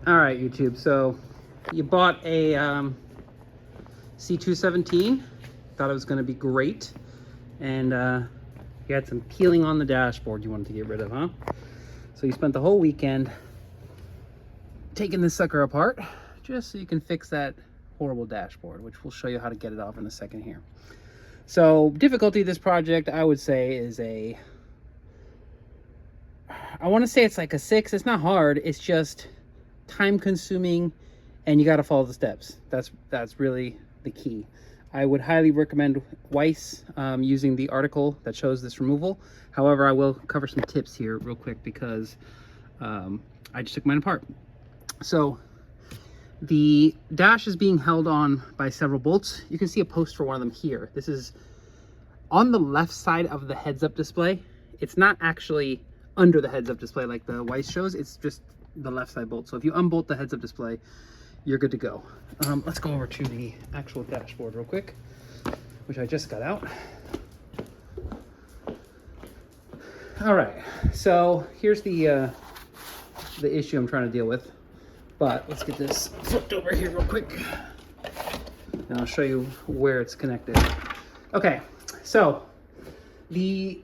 All right, YouTube. So you bought a C217. Thought it was going to be great, and you had some peeling on the dashboard you wanted to get rid of, huh? So you spent the whole weekend taking this sucker apart just so you can fix that horrible dashboard, which we'll show you how to get it off in a second here. So difficulty of this project, I would say, is I want to say it's like a 6. It's not hard. It's just time consuming, and you got to follow the steps. That's really the key. I would highly recommend Weiss using the article that shows this removal. However, I will cover some tips here real quick because I just took mine apart. So the dash is being held on by several bolts. You can see a post for one of them here. This is on the left side of the heads-up display. It's not actually under the heads-up display like the Weiss shows. It's just the left side bolt. So if you unbolt the heads-up display, you're good to go. Let's go over to the actual dashboard real quick, which I just got out. All right, so here's the issue I'm trying to deal with. But let's get this flipped over here real quick, and I'll show you where it's connected. Okay, so the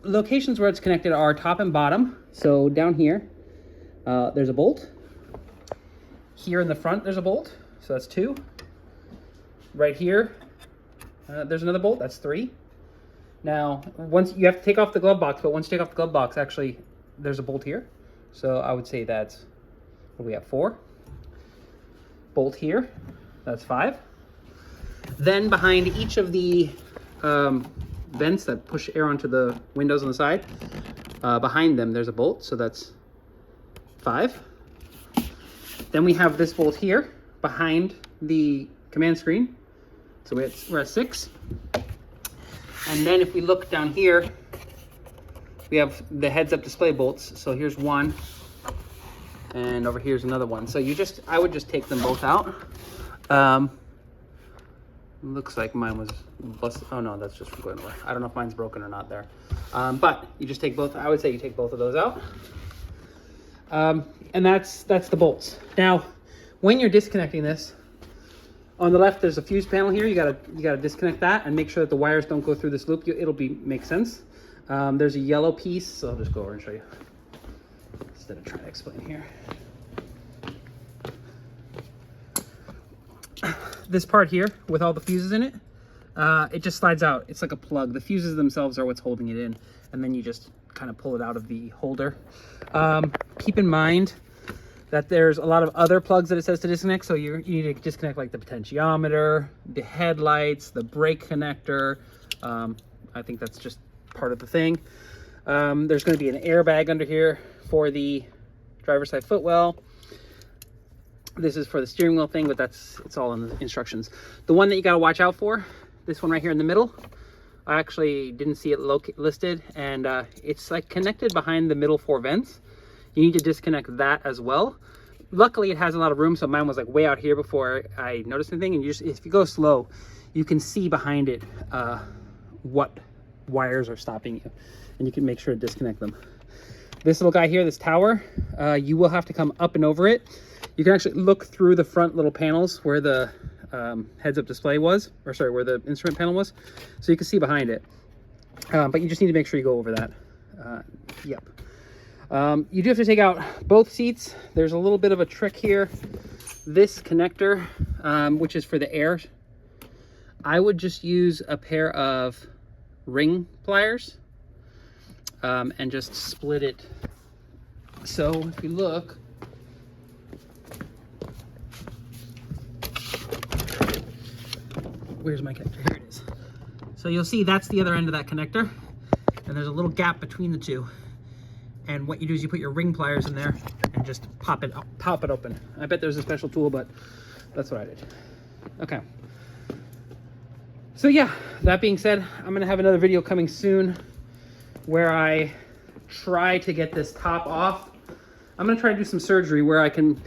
locations where it's connected are top and bottom. So down here, there's a bolt. Here in the front, there's a bolt, so that's 2. Right here, there's another bolt, that's 3. Now, once you have to take off the glove box, but once you take off the glove box, actually, there's a bolt here. So I would say that's, what do we have, 4? Bolt here, that's 5. Then behind each of the vents that push air onto the windows on the side, behind them, there's a bolt, so that's 5. Then we have this bolt here behind the command screen. So we're at 6. And then if we look down here, we have the heads-up display bolts. So here's one, and over here's another one. So I would just take them both out. Looks like mine was busted. Oh no, that's just from going away. I don't know if mine's broken or not there. But you just take both. I would say you take both of those out. And that's the bolts. Now, when you're disconnecting this, on the left there's a fuse panel here. You gotta disconnect that and make sure that the wires don't go through this loop. It'll make sense. There's a yellow piece, so I'll just go over and show you instead of trying to explain here. This part here with all the fuses in it, it just slides out. It's like a plug. The fuses themselves are what's holding it in, and then you just kind of pull it out of the holder. Keep in mind that there's a lot of other plugs that it says to disconnect, so you need to disconnect like the potentiometer, the headlights, the brake connector. I think that's just part of the thing. There's going to be an airbag under here for the driver's side footwell. This is for the steering wheel thing, but it's all in the instructions. The one that you got to watch out for, this one right here in the middle, I actually didn't see it listed, and it's like connected behind the middle 4 vents. You need to disconnect that as well. Luckily, it has a lot of room, so mine was like way out here before I noticed anything. And if you go slow, you can see behind it what wires are stopping you, and you can make sure to disconnect them. This little guy here, this tower, you will have to come up and over it. You can actually look through the front little panels where the heads-up display was, or sorry, where the instrument panel was, so you can see behind it. But you just need to make sure you go over that. Yep. You do have to take out both seats. There's a little bit of a trick here. This connector, which is for the air, I would just use a pair of ring pliers and just split it. So if you look, where's my connector? Here it is. So you'll see that's the other end of that connector, and there's a little gap between the two. And what you do is you put your ring pliers in there and just pop it open. I bet there's a special tool, but that's what I did. Okay. So yeah, that being said, I'm gonna have another video coming soon where I try to get this top off. I'm gonna try to do some surgery where I can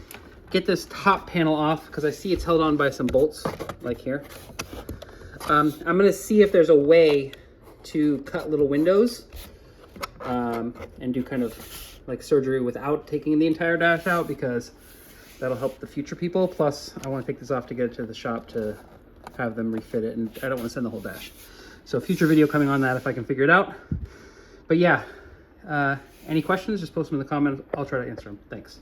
get this top panel off, because I see it's held on by some bolts, like here. I'm gonna see if there's a way to cut little windows and do kind of like surgery without taking the entire dash out, because That'll help the future people. Plus, I want to take this off to get it to the shop to have them refit it, and I don't want to send the whole dash. So future video coming on that if I can figure it out. But yeah, any questions, just post them in the comments. I'll try to answer them. Thanks.